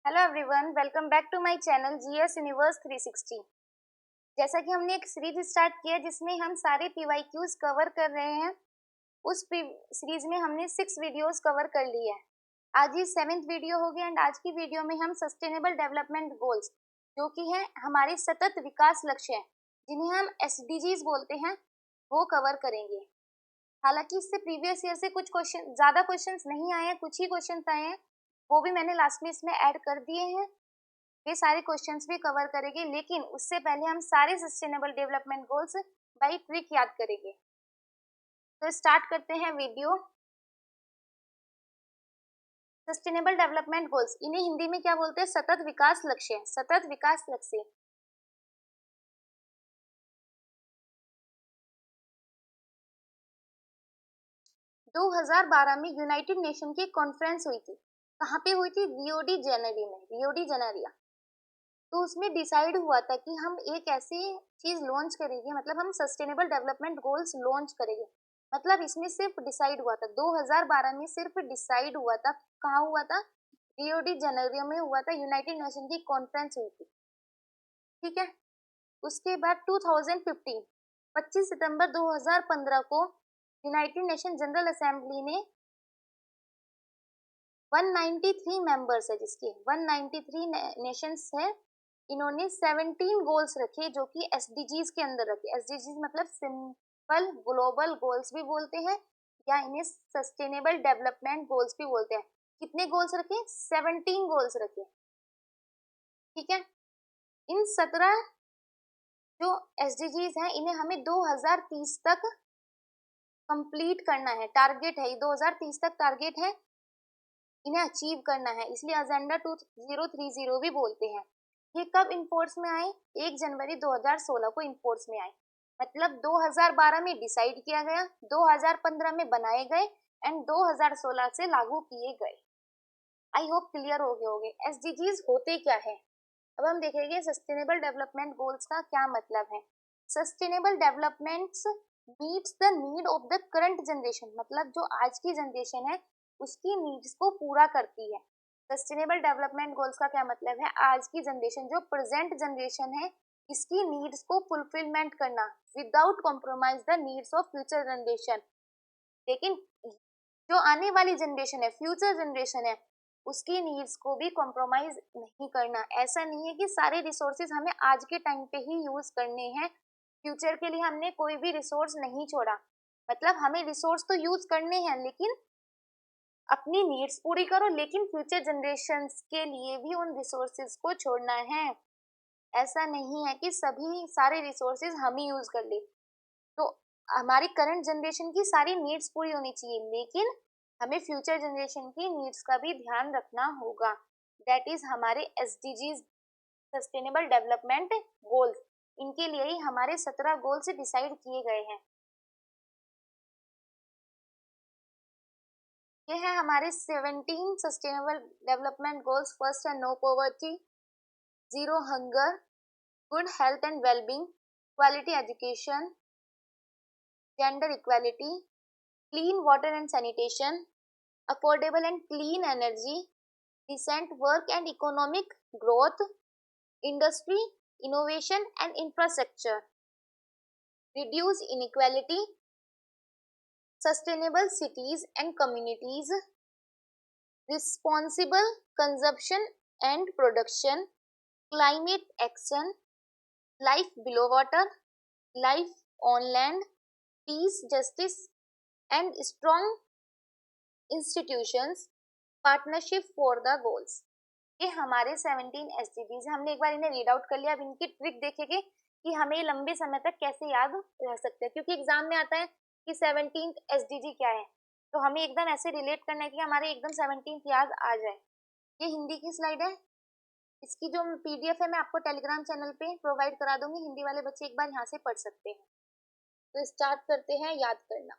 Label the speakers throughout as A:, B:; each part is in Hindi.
A: Hello everyone, welcome back to my channel GS universe 360। जैसा कि हमने एक सीरीज स्टार्ट किया जिसमें हम सारे पीवाईक्यूज कवर कर रहे हैं। उस सीरीज में हमने 6 वीडियोस कवर कर लिए हैं। आज ये 7th वीडियो होगी एंड आज की वीडियो में हम सस्टेनेबल डेवलपमेंट गोल्स, जो कि है हमारे सतत विकास लक्ष्य हैं, जिन्हें हम एसडीजीज बोलते हैं, वो कवर करेंगे। हालांकि इससे प्रीवियस ईयर से कुछ क्वेश्चन ज़्यादा क्वेश्चंस नहीं आए हैं, कुछ ही क्वेश्चंस आए हैं, वो भी मैंने लास्ट में इसमें ऐड कर दिए हैं। ये सारे क्वेश्चंस भी कवर करेंगे, लेकिन उससे पहले हम सारे sustainable development goals by trick याद करेंगे। तो स्टार्ट करते हैं वीडियो। सस्टेनेबल डेवलपमेंट गोल्स, इन्हें हिंदी में क्या बोलते हैं? सतत विकास लक्ष्य। सतत विकास लक्ष्य 2012 में यूनाइटेड नेशन की कॉन्फ्रेंस हुई थी। कहाँ पे हुई थी? रियो डी जेनेरी में, रियो डी जेनेरिया। तो उसमें डिसाइड हुआ था कि हम एक ऐसी चीज लॉन्च करेंगे, मतलब हम सस्टेनेबल डेवलपमेंट गोल्स लॉन्च करेंगे। मतलब इसमें सिर्फ डिसाइड हुआ था, 2012 में सिर्फ डिसाइड हुआ था। कहाँ हुआ था? रियो डी जेनेरियो में हुआ था, यूनाइटेड नेशन की कॉन्फ्रेंस हुई थी। ठीक है। उसके बाद 2015 25 सितंबर 2015 को यूनाइटेड नेशन जनरल असेंबली ने 193 मेंबर्स है, जिसके 193 नेशंस है, इन्होंने 17 गोल्स रखे जो कि एसडीजीज के अंदर रखे। एसडीजीज मतलब सिंपल ग्लोबल गोल्स भी बोलते हैं, या इन्हें सस्टेनेबल डेवलपमेंट गोल्स भी बोलते हैं। कितने गोल्स रखे? 17 गोल्स रखे। ठीक है। इन 17 जो एसडीजीज हैं, इन्हें हमें 2030 तक कंप्लीट करना है। टारगेट है, 2030 तक टारगेट है, इन्हें अचीव करना है, इसलिए एजेंडा 2030 भी बोलते हैं। ये कब इनफोर्स में आए? 1 जनवरी 2016 को इनफोर्स में आए। मतलब 2012 में डिसाइड किया गया, 2015 में बनाए गए एंड 2016 से लागू किए गए। आई होप क्लियर हो गए होंगे एसडीजीज होते क्या है। अब हम देखेंगे सस्टेनेबल डेवलपमेंट गोल्स का क्या मतलब है। Sustainable developments meets the need of the current generation, मतलब जो आज की जनरेशन है उसकी नीड्स को पूरा करती है। सस्टेनेबल डेवलपमेंट गोल्स का क्या मतलब है? आज की जनरेशन, जो प्रेजेंट जनरेशन है, इसकी नीड्स को फुलफिलमेंट करना without compromise the needs of future generation. लेकिन जो आने वाली जनरेशन है, फ्यूचर जनरेशन है, उसकी नीड्स को भी कॉम्प्रोमाइज नहीं करना। ऐसा नहीं है कि सारे रिसोर्सेज हमें आज के टाइम पे ही यूज करने हैं, फ्यूचर के लिए हमने कोई भी रिसोर्स नहीं छोड़ा। मतलब हमें रिसोर्स तो यूज करने हैं, लेकिन अपनी नीड्स पूरी करो, लेकिन फ्यूचर जनरेशंस के लिए भी उन रिसोर्सेज को छोड़ना है। ऐसा नहीं है कि सभी सारे रिसोर्सेज हम ही यूज कर ले। तो हमारी करंट जनरेशन की सारी नीड्स पूरी होनी चाहिए, लेकिन हमें फ्यूचर जनरेशन की नीड्स का भी ध्यान रखना होगा। दैट इज हमारे एसडीजीज, सस्टेनेबल डेवलपमेंट गोल्स। इनके लिए ही हमारे 17 गोल्स डिसाइड किए गए हैं। ये है हमारे 17 सस्टेनेबल डेवलपमेंट गोल्स। फर्स्ट है no poverty, zero hunger, good health and wellbeing, quality education, gender equality, clean water and sanitation, affordable and clean energy, decent work and economic growth, industry, innovation and infrastructure, reduce inequality, sustainable cities and communities, responsible consumption and production, climate action, life below water, life on land, peace, justice and strong institutions, partnership for the goals. ये हमारे 17 एसडीजीज है। हमने एक बार इन्हें रीड आउट कर लिया। अब इनकी ट्रिक देखेंगे कि हमें लंबे समय तक कैसे याद रह सकते हैं, क्योंकि एग्जाम में आता है कि 17th एसडीजी क्या है, तो हमें एकदम ऐसे रिलेट करना है कि हमारे एकदम 17th याद आ जाए। ये हिंदी की स्लाइड है, इसकी जो पीडीएफ है मैं आपको टेलीग्राम चैनल पे प्रोवाइड करा दूंगी, हिंदी वाले बच्चे एक बार यहाँ से पढ़ सकते हैं। तो स्टार्ट करते हैं याद करना।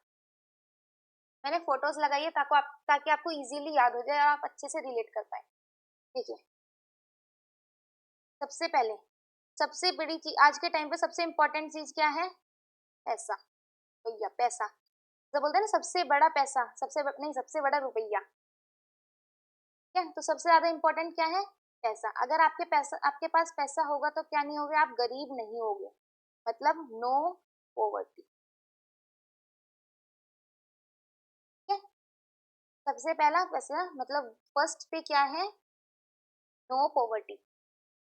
A: मैंने फोटोज लगाई है ताकि आपको इजीली याद हो जाए और आप अच्छे से रिलेट कर पाए। देखिए, सबसे पहले सबसे बड़ी चीज आज के टाइम पे, सबसे इम्पोर्टेंट चीज क्या है? पैसा। भैया पैसा, जब बोलते हैं ना सबसे बड़ा पैसा, नहीं, सबसे बड़ा रुपया। क्या? तो सबसे ज्यादा इम्पोर्टेंट क्या है? पैसा। अगर आपके पास पैसा होगा तो क्या नहीं होगे, आप गरीब नहीं होगे, मतलब नो पॉवर्टी। ठीक है, सबसे पहला पैसा मतलब फर्स्ट पे क्या है, नो पॉवर्टी।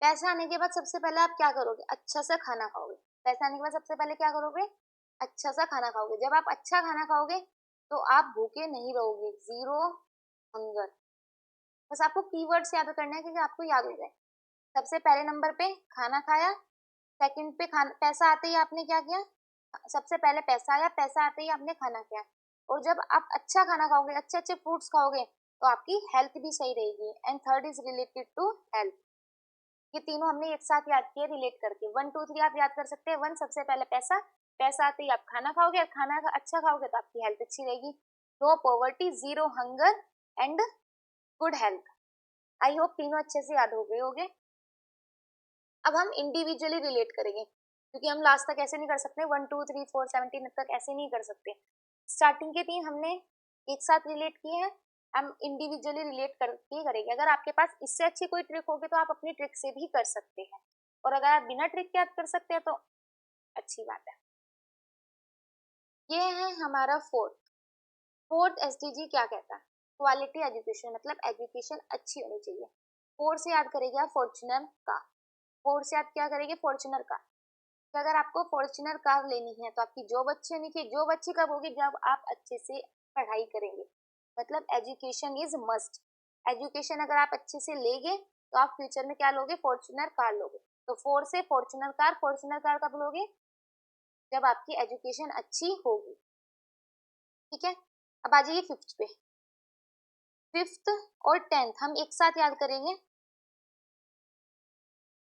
A: पैसा आने के बाद सबसे पहले आप क्या करोगे, अच्छा सा खाना खाओगे। पैसा आने के बाद सबसे पहले क्या करोगे, अच्छा सा खाना खाओगे। जब आप अच्छा खाना खाओगे तो आप भूखे नहीं रहोगे, जीरो हंगर। बस आपको कीवर्ड्स याद करना है क्योंकि आपको याद हो जाए। सबसे पहले नंबर पे खाना खाया, सेकंड पे खाना, पैसा आते ही आपने क्या किया, सबसे पहले पैसा आया, पैसा आते ही आपने खाना खाया। और जब आप अच्छा खाना खाओगे, अच्छे अच्छे फ्रूट्स खाओगे तो आपकी हेल्थ भी सही रहेगी। And third is related to health. ये तीनों हमने एक साथ याद किए रिलेट करके। 1 2 3 आप याद कर सकते हैं। 1 सबसे पहले पैसा, पैसा आते ही आप खाना खाओगे, और खाना अच्छा खाओगे तो आपकी हेल्थ अच्छी रहेगी। No poverty, zero hunger and good health. I hope तीनों अच्छे से याद हो गए होंगे। अब हम इंडिविजुअली रिलेट करेंगे क्योंकि हम लास्ट तक ऐसे नहीं कर सकते, 1 2 3 4 17 तक ऐसे नहीं कर सकते। स्टार्टिंग के तीन हमने एक साथ रिलेट किए हैं, हम इंडिविजुअली रिलेट करके करेंगे। अगर आपके पास इससे अच्छी कोई ट्रिक होगी तो आप अपनी ट्रिक से भी कर सकते हैं, और अगर आप बिना ट्रिक के याद कर सकते हैं तो अच्छी बात है। ये है हमारा फोर्थ एसडीजी। क्या कहता है, क्वालिटी एजुकेशन, मतलब एजुकेशन अच्छी होनी चाहिए। फोर से याद करेंगे आप फॉर्च्यूनर कार। फोर से आप क्या करेंगे, फॉर्च्यूनर कार। तो अगर आपको फॉर्च्यूनर कार लेनी है तो आपकी जॉब अच्छी होनी चाहिए। जॉब अच्छी कब होगी, जब आप अच्छे से पढ़ाई करेंगे, मतलब एजुकेशन इज मस्ट। एजुकेशन अगर आप अच्छे से लेंगे तो आप फ्यूचर में क्या लोगे, फॉर्च्यूनर कार लोगे। तो फोर से फॉर्च्यूनर कार, फॉर्च्यूनर कार कब लोगे, जब आपकी एजुकेशन अच्छी होगी। ठीक है, अब आ जाइए फिफ्थ पे। फिफ्थ और टेंथ हम एक साथ याद करेंगे।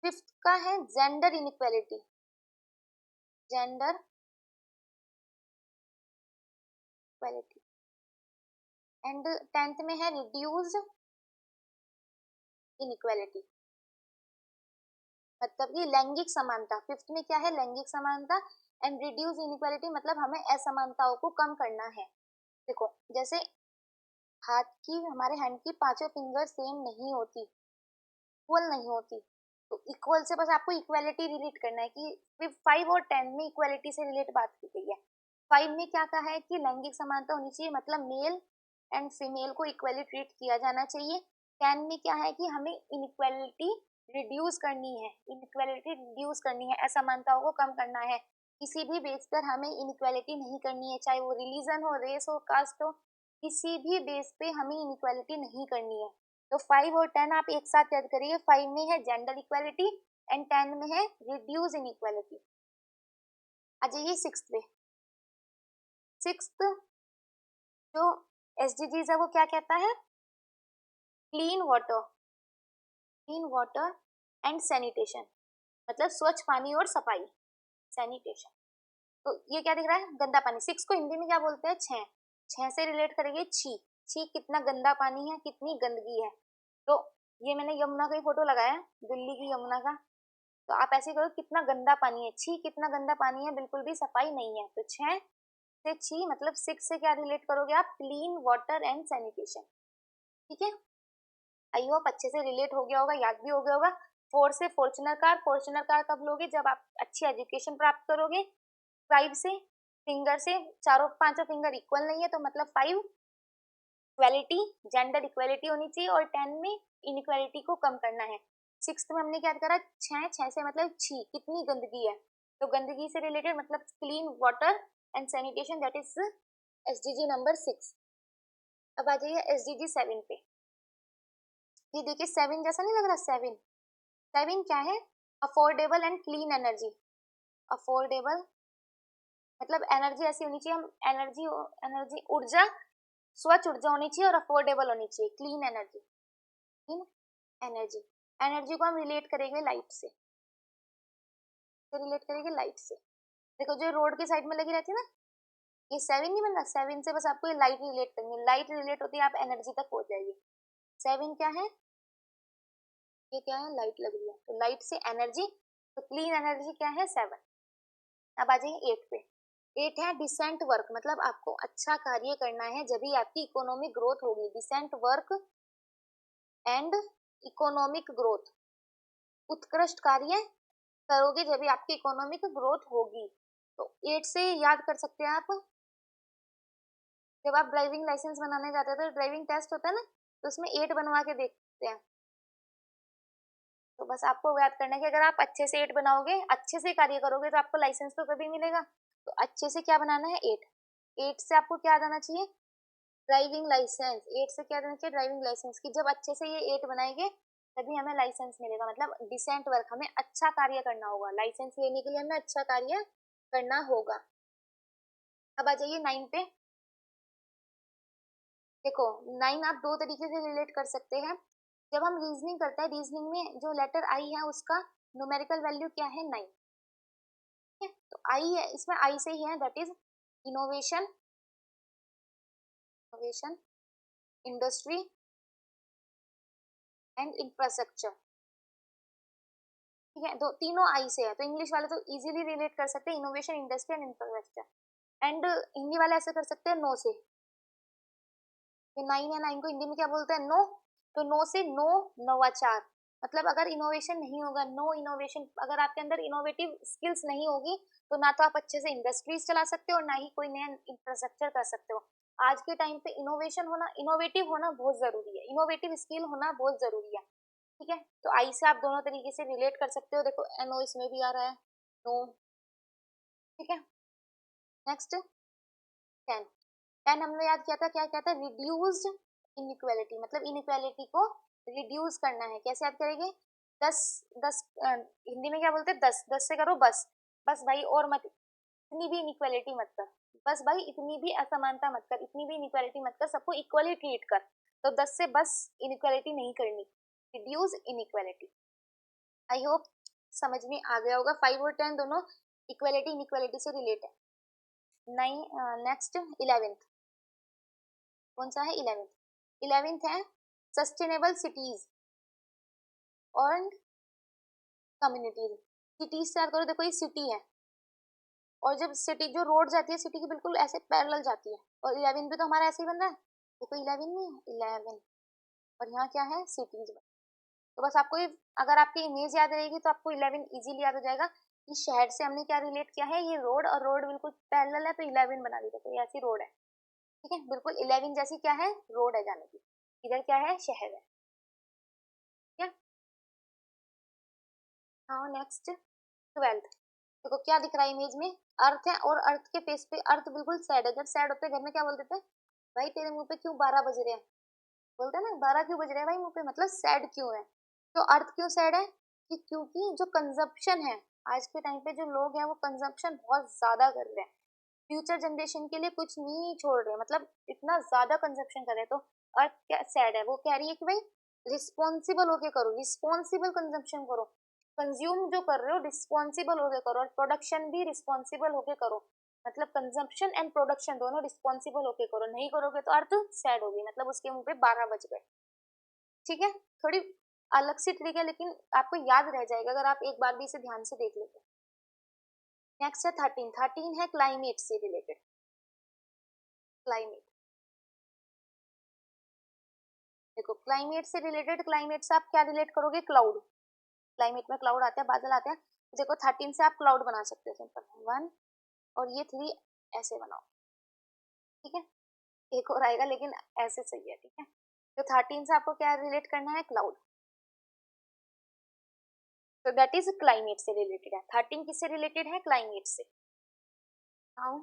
A: फिफ्थ का है gender inequality, gender equality. And tenth में है रिड्यूस इनइक्वालिटी, मतलब कि लैंगिक समानता। फिफ्थ में क्या है, लैंगिक समानता। एंड रिड्यूस इनइक्वालिटी मतलब हमें असमानताओं को कम करना है। देखो जैसे हाथ की, हमारे हैंड की पांचों फिंगर सेम नहीं होती, इक्वल नहीं होती। तो इक्वल से बस आपको इक्वालिटी रिलेट करना है कि सिर्फ 5 और 10 में इक्वालिटी से रिलेट बात की गई है। 5 में क्या कहा है कि लैंगिक समानता होनी चाहिए, मतलब मेल एंड फीमेल को इक्वली ट्रीट किया जाना चाहिए। 10 में क्या है कि हमें इनइक्वालिटी रिड्यूस करनी है, इनइक्वालिटी रिड्यूस करनी है, असमानताओं को कम करना है। किसी भी बेस पर हमें इनइक्वालिटी नहीं करनी है, चाहे वो रिलीजन हो, रेस हो, कास्ट हो, किसी भी बेस पे हमें इनइक्वालिटी नहीं करनी है। तो 5 और 10 आप एक साथ याद करिए। 5 में है जेंडर इक्वालिटी एंड 10 में है रिड्यूस इनइक्वालिटी। आ जाइए सिक्स्थ पे। सिक्स्थ जो एसडीजीज है वो क्या कहता है, clean water, clean water and sanitation, मतलब स्वच्छ पानी और सफाई, सैनिटेशन। तो ये क्या दिख रहा है, गंदा पानी। सिक्स को हिंदी में क्या बोलते हैं, छह। छह से रिलेट करेंगे छी, छी कितना गंदा पानी है, कितनी गंदगी है। तो ये मैंने यमुना का ही फोटो लगाया है, दिल्ली की यमुना का। तो आप ऐसे करो, कितना गंदा पानी है, छी कितना गंदा पानी है, बिल्कुल भी सफाई नहीं है। तो छह से छी मतलब सिक्स से क्या रिलेट करोगे आप, क्लीन वाटर एंड सैनिटेशन। ठीक है, आई होप अच्छे से रिलेट हो गया होगा, याद भी हो गया होगा। फोर से फॉर्च्यूनर कार, फॉर्च्यूनर कार कब लोगे, जब आप अच्छी एजुकेशन प्राप्त करोगे। फाइव से फिंगर से चारों पांचों फिंगर इक्वल नहीं है तो मतलब 5 इक्वालिटी, जेंडर इक्वालिटी होनी चाहिए, और 10 में इनइक्वालिटी को कम करना है। सिक्स में हमने क्या करा, छह, छह से मतलब छी कितनी गंदगी है, तो गंदगी से रिलेटेड मतलब clean water and sanitation, that is SDG number 6। अब आ जाइए एसडीजी 7 पे। ये देखिए 7 जैसा नहीं लग रहा, 7। 7 क्या है, affordable and clean energy. Affordable मतलब एनर्जी ऐसी होनी चाहिए, हम एनर्जी, एनर्जी ऊर्जा, स्वच्छ ऊर्जा होनी चाहिए और अफोर्डेबल होनी चाहिए, clean energy. Clean energy, energy को हम रिलेट करेंगे लाइट से, रिलेट करेंगे लाइट से। देखो जो रोड की साइड में लगी रहती है ना, ये 7 नहीं बन रहा, 7 से बस आपको ये लाइट रिलेट करनी है, लाइट रिलेट होती है आप एनर्जी तक पहुंच जाएगी। 7 क्या है, ये क्या है, लाइट लग रही है, तो लाइट से एनर्जी, तो क्लीन एनर्जी क्या है, 7। अब आ जाइए 8 पे। 8 है डिसेंट वर्क, मतलब आपको अच्छा कार्य करना है जब भी आपकी इकोनॉमिक ग्रोथ होगी। Decent work and economic growth, उत्कृष्ट कार्य करोगे जब भी आपकी इकोनॉमिक ग्रोथ होगी। तो 8 से याद कर सकते हैं आप। जब आप ड्राइविंग लाइसेंस बनाने जाते हैं तो ड्राइविंग टेस्ट होता है ना, तो उसमें 8 बनवा के देखते हैं। तो बस आपको याद करना है कि अगर आप अच्छे से 8 बनाओगे, अच्छे से कार्य करोगे, तो आपको लाइसेंस तो कभी मिलेगा। तो अच्छे से क्या बनाना है, 8। 8 से आपको क्या आना चाहिए, ड्राइविंग लाइसेंस। 8 से क्या आना चाहिए, ड्राइविंग लाइसेंस की। जब अच्छे से ये 8 बनाएंगे तभी हमें लाइसेंस मिलेगा, मतलब डिसेंट वर्क, हमें अच्छा कार्य करना होगा। लाइसेंस लेने के लिए हमें अच्छा कार्य करना होगा। अब आ जाइए 9 पे। देखो 9 आप दो तरीके से रिलेट कर सकते हैं। जब हम रीजनिंग करते हैं, रीजनिंग में जो लेटर आई है उसका न्यूमेरिकल वैल्यू क्या है, 9। ठीक है, तो आई है, इसमें आई से ही है, that is innovation, innovation, industry and infrastructure. ठीक है, दो तीनों आई से है, तो इंग्लिश वाले तो इजीली रिलेट कर सकते हैं innovation, industry and infrastructure. And Hindi वाले ऐसे कर सकते हैं नो से। ये 9 है, 9 को हिंदी में क्या बोलते हैं, नो। तो नो से नो नवाचार, मतलब अगर इनोवेशन नहीं होगा, नो इनोवेशन, अगर आपके अंदर इनोवेटिव स्किल्स नहीं होगी तो ना तो आप अच्छे से इंडस्ट्रीज चला सकते हो और ना ही कोई नया इंफ्रास्ट्रक्चर कर सकते हो। आज के टाइम पे इनोवेशन होना, इनोवेटिव होना बहुत जरूरी है, इनोवेटिव स्किल होना बहुत जरूरी है। ठीक है, तो आई से आप दोनों तरीके से रिलेट कर सकते हो। देखो एनओ इसमें भी आ रहा है, नो। ठीक है, नेक्स्ट 10। 10 हमने याद किया था, क्या क्या था, रिड्यूस्ड इनइक्वालिटी, मतलब इनइक्वालिटी को रिड्यूस करना है। कैसे याद करेंगे, 10, 10 हिंदी में क्या बोलते हैं, 10, 10 से करो बस। बस भाई और मत, इतनी भी इनइक्वालिटी मत कर, बस भाई इतनी भी असमानता मत कर, इतनी भी इनइक्वालिटी मत कर, सबको इक्वली ट्रीट कर। तो 10 से बस इनइक्वालिटी नहीं करनी, रिड्यूस इनइक्वालिटी। आई होप समझ में आ गया होगा। 5 और 10 दोनों इक्वालिटी इनइक्वालिटी से रिलेट है। 9 नेक्स्ट 11th, कौन सा है, 11th। 11th है सस्टेनेबल सिटीज और कम्युनिटीज। सिटीज से याद करो, देखो ये सिटी है, और जब सिटी जो रोड जाती है सिटी की बिल्कुल ऐसे पैरेलल जाती है, और 11 भी तो हमारा ऐसे ही बन रहा है। देखो 11 नहीं है, 11, और यहाँ क्या है, सिटीज। तो बस आपको ये, अगर आपकी इमेज याद रहेगी तो आपको 11 इजीली याद हो जाएगा कि शहर से हमने क्या रिलेट किया है, ये रोड, और रोड बिल्कुल पैरेलल है तो 11 बना दिया, तो ये ऐसी रोड है। ठीक है, बिल्कुल 11 जैसी क्या है, रोड है जाने की, इधर क्या है, शहर है। ठीक है, हाँ नेक्स्ट 12th। देखो क्या दिख रहा है इमेज में, अर्थ है, और अर्थ के फेस पे, अर्थ बिल्कुल सैड है। जब सैड होते हैं घर में क्या बोलते थे, भाई तेरे मुंह पे क्यों 12 बज रहे हैं, बोलते हैं ना 12 क्यों बज रहे हैं भाई मुंह पे, मतलब सैड क्यों है। तो अर्थ क्यों सैड है, कि क्योंकि जो कंजप्शन है, आज के टाइम पे जो लोग हैं वो कंजप्शन बहुत ज्यादा कर रहे हैं, फ्यूचर जनरेशन के लिए कुछ नहीं छोड़ रहे, मतलब इतना ज्यादा कंजप्शन कर रहे हैं। तो अर्थ क्या सैड है, वो कह रही है कि भाई रिस्पॉन्सिबल होके करो, रिस्पॉन्सिबल कंजप्शन करो, कंज्यूम जो कर रहे हो रिस्पॉन्सिबल होके करो, और प्रोडक्शन भी रिस्पॉन्सिबल होके करो, मतलब कंजप्शन एंड प्रोडक्शन दोनों रिस्पॉन्सिबल होके करो। नहीं करोगे तो अर्थ सैड होगी, मतलब उसके मुंह पे 12 बज गए। ठीक है, थोड़ी अलग सी ट्रिक है, लेकिन आपको याद रह जाएगा अगर आप एक बार भी इसे ध्यान से देख लेते। नेक्स्ट है 13। 13 है क्लाइमेट से रिलेटेड, क्लाइमेट। देखो क्लाइमेट से रिलेटेड, क्लाइमेट से आप क्या रिलेट करोगे, क्लाउड। क्लाइमेट में क्लाउड आते हैं, बादल आते हैं। तो देखो 13 से आप क्लाउड बना सकते हो, सिंपल 1, और ये 3 ऐसे बनाओ। ठीक है, एक और आएगा लेकिन ऐसे सही है। ठीक है, तो 13 से आपको क्या रिलेट करना है, क्लाउड। तो दैट इज क्लाइमेट से रिलेटेड है। 13 किससे रिलेटेड है, क्लाइमेट से। Now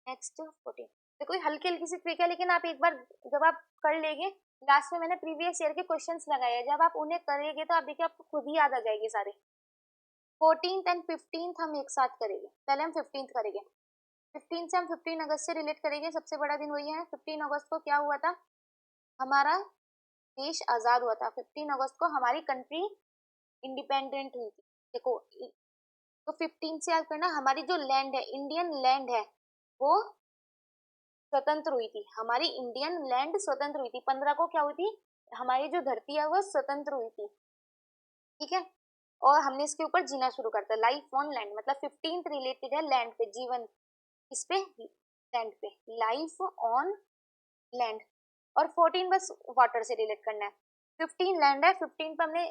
A: next 14। देखो ये हल्की हल्की सी ट्रिक है, लेकिन आप एक बार जब आप कर लेंगे, लास्ट में मैंने प्रीवियस ईयर के क्वेश्चंस लगाए हैं, जब आप उन्हें करेंगे तो आप देखिए आपको खुद ही याद आ जाएगी सारे। 14th एंड 15th हम एक साथ करेंगे, पहले हम 15th करेंगे। 15 से हम 15 अगस्त से रिलेट करेंगे, सबसे बड़ा दिन वही है। 15 अगस्त को क्या हुआ था, हमारा देश आजाद हुआ था। 15 अगस्त को हमारी कंट्री इंडिपेंडेंट हुई थी। देखो तो 15 से याद करना, हमारी जो लैंड है, इंडियन लैंड है, वो स्वतंत्र हुई थी। हमारी इंडियन लैंड स्वतंत्र हुई थी। 15 को क्या हुई थी, हमारी जो धरती है वो स्वतंत्र हुई थी। ठीक है, और हमने इसके ऊपर जीना शुरू करता है, लाइफ ऑन लैंड, मतलब 15th रिलेटेड है लैंड पे, जीवन इस पे, लैंड पे, लाइफ ऑन लैंड। और 14 बस वाटर से रिलेट करना है। 15 लैंड है, 15 पे हमने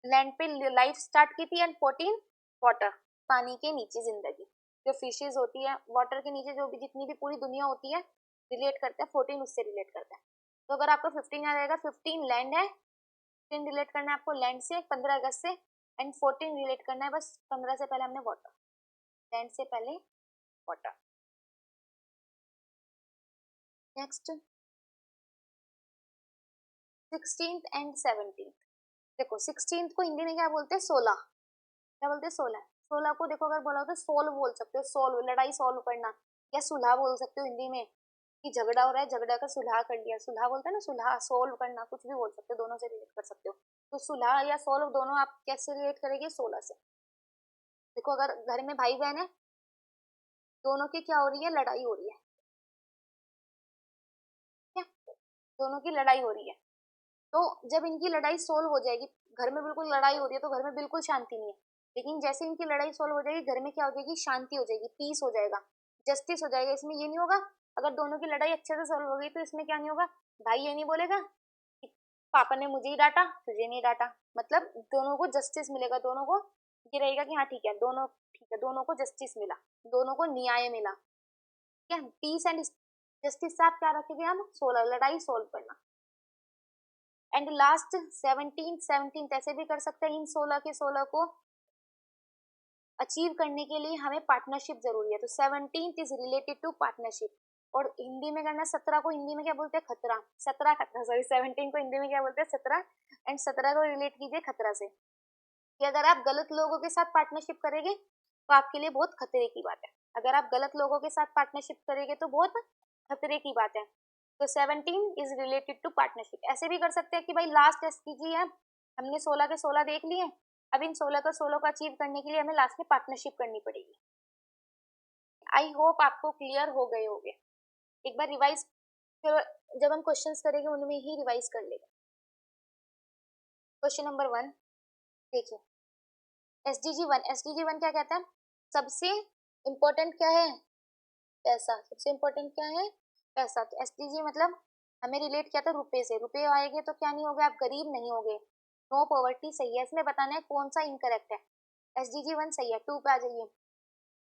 A: लैंड पे लाइफ स्टार्ट की थी, एंड 14 वाटर, पानी के नीचे जिंदगी, जो फिशेज होती है वाटर के नीचे, जो भी जितनी भी पूरी दुनिया होती है रिलेट करते हैं, 14 उससे रिलेट करते हैं। तो अगर आपको 15 याद रहेगा, 15 लैंड है, 15 रिलेट करना है आपको लैंड से 15 अगस्त से, एंड 14 रिलेट करना है बस 15 से पहले हमने वाटर, लैंड से पहले water. Next 16th and 17th, देखो 16th को हिंदी में क्या बोलते हैं, 16, क्या बोलते हैं 16, 16 को देखो अगर बोला हो तो सोल्व बोल सकते हो, सोल्व लड़ाई सोल्व करना, या सुलह बोल सकते हो हिंदी में, कि झगड़ा हो रहा है झगड़ा का सुलह कर लिया, सुलह बोलते हैं ना, सुलह सोल्व करना, कुछ भी बोल सकते हो, दोनों से रिलेट कर सकते हो। तो सुलह या सोल्व दोनों आप कैसे रिलेट करेंगे, 16 से। देखो अगर घर में भाई बहन है, दोनों की क्या हो रही है, लड़ाई हो रही है, क्या, दोनों की लड़ाई हो रही है, तो जब इनकी लड़ाई सोल्व हो जाएगी, घर में बिल्कुल लड़ाई हो रही है तो घर में बिल्कुल शांति नहीं है, लेकिन जैसे इनकी लड़ाई सोल्व हो जाएगी घर में क्या हो जाएगी, शांति हो जाएगी, पीस हो जाएगा, जस्टिस हो जाएगा। इसमें ये नहीं होगा, अगर दोनों की लड़ाई अच्छे से सोल्व हो गई तो इसमें क्या नहीं होगा, भाई ये नहीं बोलेगा कि पापा ने मुझे ही डांटा तुझे नहीं डांटा, मतलब दोनों को जस्टिस मिलेगा, दोनों को ये रहेगा कि हाँ ठीक है, दोनों ठीक है, दोनों को जस्टिस मिला, दोनों को न्याय मिला, ठीक है, पीस एंड जस्टिस से आप क्या रखेंगे, हम 16 लड़ाई सोल्व करना। एंड लास्ट 17 ऐसे भी कर सकते हैं, इन 16 के 16 को अचीव करने के लिए हमें पार्टनरशिप जरूरी है, तो 17th is related to partnership. और हिंदी में करना 17 को हिंदी में क्या बोलते हैं, खतरा, 17 खतरा, सॉरी 17 को हिंदी में क्या बोलते हैं, 17, एंड 17 को रिलेट कीजिए खतरा से, कि अगर आप गलत लोगों के साथ पार्टनरशिप करेंगे तो आपके लिए बहुत खतरे की बात है, अगर आप गलत लोगों के साथ पार्टनरशिप करेंगे तो बहुत खतरे की बात है। तो 17 इज रिलेटेड टू पार्टनरशिप। ऐसे भी कर सकते हैं कि भाई लास्ट एसडीजी है, हमने 16 के 16 देख लिए, अब इन 16 का 16 को अचीव करने के लिए हमें लास्ट में पार्टनरशिप करनी पड़ेगी। आई होप आपको क्लियर हो गए होंगे, एक बार रिवाइज, जब हम क्वेश्चंस करेंगे उनमें ही रिवाइज कर लेंगे। क्वेश्चन नंबर 1 देखिए, एसडीजी वन क्या कहता है, सबसे इम्पोर्टेंट क्या है, पैसा, सबसे इम्पोर्टेंट क्या है, पैसा। तो एसडीजी मतलब हमें रिलेट किया था रुपए से, रुपए आएंगे तो क्या नहीं होगा, आप गरीब नहीं होगे, नो पॉवर्टी सही है, इसमें बताना है कौन सा इनकरेक्ट है, एसडीजी 1 सही है। 2 पे आ जाइए,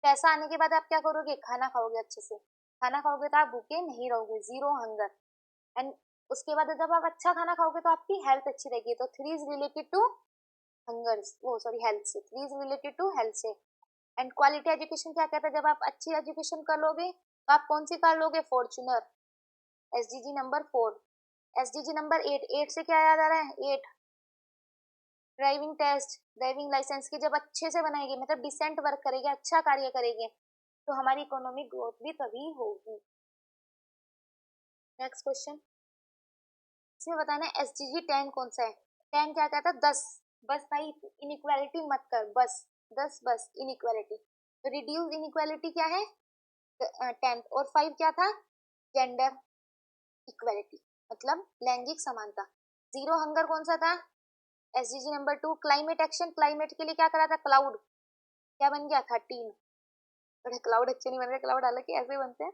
A: पैसा आने के बाद आप क्या करोगे, खाना खाओगे, अच्छे से खाना खाओगे तो आप भूखे नहीं रहोगे, जीरो हंगर, एंड उसके बाद जब आप अच्छा खाना खाओगे तो आपकी हेल्थ अच्छी रहेगी, तो 3 इज रिलेटेड टू हंगर, वो सॉरी हेल्थ से, 3 इज रिलेटेड टू हेल्थ से। एंड क्वालिटी एजुकेशन क्या कहता है, जब आप अच्छी एजुकेशन कर लोगे तो आप कौन सी कार लोगे, Fortuner, SDG number 4। SDG number 8 से क्या याद आ रहा है, 8 ड्राइविंग टेस्ट, ड्राइविंग लाइसेंस की जब अच्छे से बनाएगी, मतलब डिसेंट वर्क करेगी, अच्छा कार्य करेगी, तो हमारी इकोनॉमिक ग्रोथ भी तभी होगी। नेक्स्ट क्वेश्चन, इसमें बताना है एसडीजी 10 कौन सा है, 10 क्या कहता है, 10, बस भाई इनइक्वालिटी मत कर, बस 10, बस इनइक्वालिटी, तो रिड्यूस इनइक्वालिटी क्या है, 10, और 5 क्या था, जेंडर इक्वालिटी, मतलब लैंगिक समानता। जीरो हंगर कौन सा था, SDG number 2। Climate action, climate के लिए क्या करा था, क्लाउड, क्या बन गया, 13। बड़े क्लाउड अच्छे नहीं बन रहे, क्लाउड हालांकि ऐसे बनते हैं,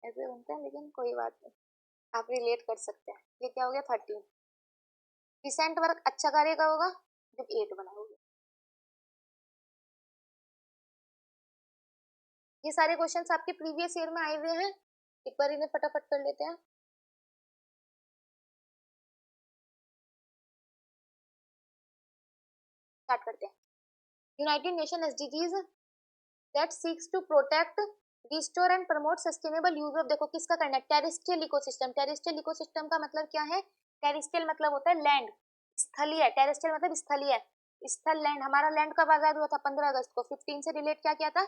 A: ऐसे बनते हैं, लेकिन कोई बात नहीं, आप रिलेट कर सकते हैं। ये क्या हो गया, 13। डिसेंट वर्क अच्छा कार्य का होगा जब 8 बनाओगे। ये सारे क्वेश्चंस आपके प्रीवियस ईयर में आए हुए हैं, एक बार इन्हें फटाफट कर लेते हैं। स्टार्ट करते हैं। United nation SDGs that seeks to protect, restore and promote sustainable use of, देखो किसका करना है, टेरेस्ट्रियल इकोसिस्टम। टेरेस्ट्रियल इकोसिस्टम का मतलब क्या है, टेरेस्ट्रियल मतलब होता है लैंड, स्थलीय, टेरेस्ट्रियल मतलब स्थलीय, स्थल लैंड। हमारा लैंड कब आजाद हुआ था, 15 अगस्त को, 15 से रिलेट क्या किया था,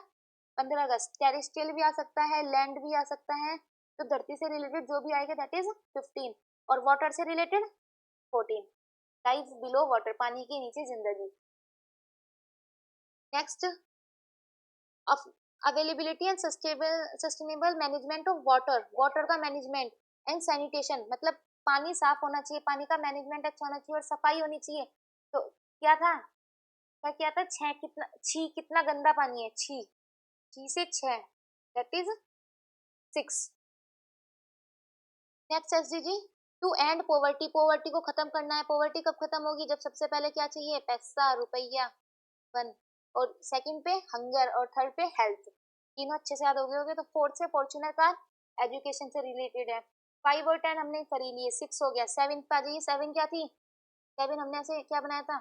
A: 15 अगस्त। टेरेस्ट्रियल भी आ सकता है, लैंड भी आ सकता है, तो धरती से रिलेटेड जो भी आएगा दैट इज 15, और वाटर से रिलेटेड 14, लाइफ बिलो वाटर, पानी के नीचे जिंदगी। Next, availability and sustainable management of water, water का मैनेजमेंट एंड सैनिटेशन, मतलब पानी साफ होना चाहिए, पानी का मैनेजमेंट अच्छा होना चाहिए और सफाई होनी चाहिए। तो क्या था, क्या किया था, छह कितना, छी कितना गंदा पानी है, छी, छी से 6, that is 6। Next SDG to end poverty, poverty को खत्म करना है। पॉवर्टी कब खत्म होगी? जब सबसे पहले क्या चाहिए? पैसा, रुपया, वन, और सेकंड पे हंगर, और थर्ड पे हेल्थ। तीनों अच्छे से याद हो गए होंगे। तो फोर्थ से फॉर्च्यूनर कार एजुकेशन से रिलेटेड है। 5 और 10 हमने कर ही लिए, 6 हो गया। 7 पे आ जाइए। 7 क्या थी? 7 हमने ऐसे क्या बनाया था?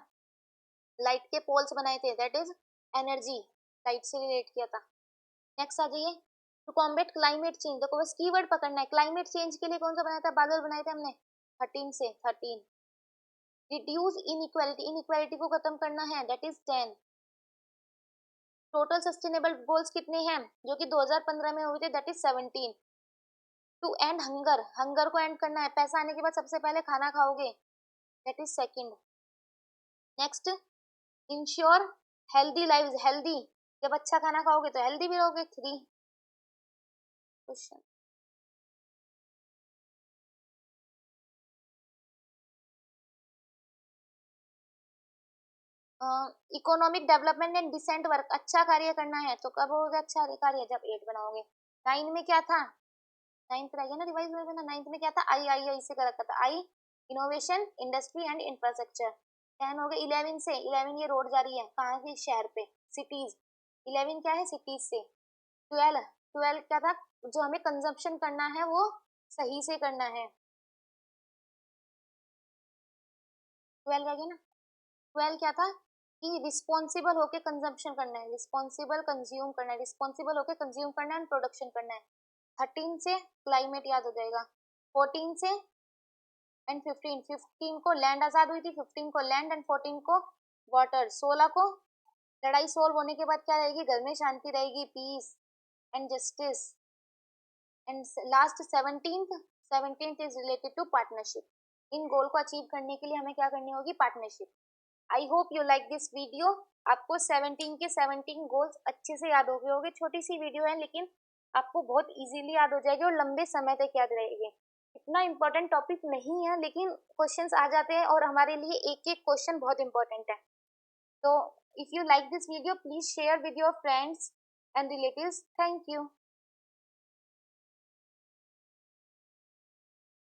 A: लाइट के पोल्स बनाए थे, दैट इज एनर्जी, लाइट से रिलेट किया था। नेक्स्ट आ जाइए, टू कॉम्बेट क्लाइमेट चेंज। देखो बस कीवर्ड पकड़ना है। क्लाइमेट चेंज के लिए कौन सा बनाया था? बादल बनाए थे हमने 13 से। 13 रिड्यूस इनइक्वालिटी, इनइक्वालिटी को खत्म करना है, that is 10। Total sustainable goals कितने हैं जो कि 2015 में हुए थे? That is 17। To end hunger, hunger को एंड करना है। पैसा आने के बाद सबसे पहले खाना खाओगे, that is second. Next, ensure healthy life, healthy, जब अच्छा खाना खाओगे तो हेल्दी भी रहोगे, 3 question. Economic development and decent work, अच्छा कार्य करना है तो कब होगा अच्छा कार्य? जब 8 बनाओगे। 9 में क्या था? 9th रह गया ना, रिवाइज कर देना। 9th में क्या था? आई से कर रखा था। आई इनोवेशन, इंडस्ट्री एंड इंफ्रास्ट्रक्चर। 10 हो गए। 11 से, 11 ये रोड जा रही है कहाँ से? शहर पे, सिटीज। 11 क्या है? सिटीज से। 12, 12 क्या था? जो हमें कंजम्पशन करना है वो सही से करना है। 12 रह गया ना। 12 क्या था? कि रिस्पॉन्सिबल होके कंजम्पशन करना है, रिस्पॉन्सिबल कंज्यूम करना है, रिस्पॉन्सिबल होके कंज्यूम करना है एंड प्रोडक्शन करना है। 13 से क्लाइमेट याद हो जाएगा। 14 से एंड 15, 15 को लैंड आजाद हुई थी, 15 को लैंड एंड 14 को वाटर। 16 को लड़ाई सोल्व होने के बाद क्या रहेगी? घर में शांति रहेगी, peace and justice. And last 17th, 17th is related to partnership. इन गोल को अचीव करने के लिए हमें क्या करनी होगी? Partnership. I hope you like this video. आपको 17 के 17 गोल्स अच्छे से याद हो गए होंगे। छोटी सी वीडियो है लेकिन आपको बहुत इजीली याद हो जाएगी और लंबे समय तक याद रहेगी। इतना इम्पोर्टेंट टॉपिक नहीं है लेकिन क्वेश्चंस आ जाते हैं और हमारे लिए एक एक क्वेश्चन बहुत इंपॉर्टेंट है। तो if you like this video please share with your friends and relatives. Thank you.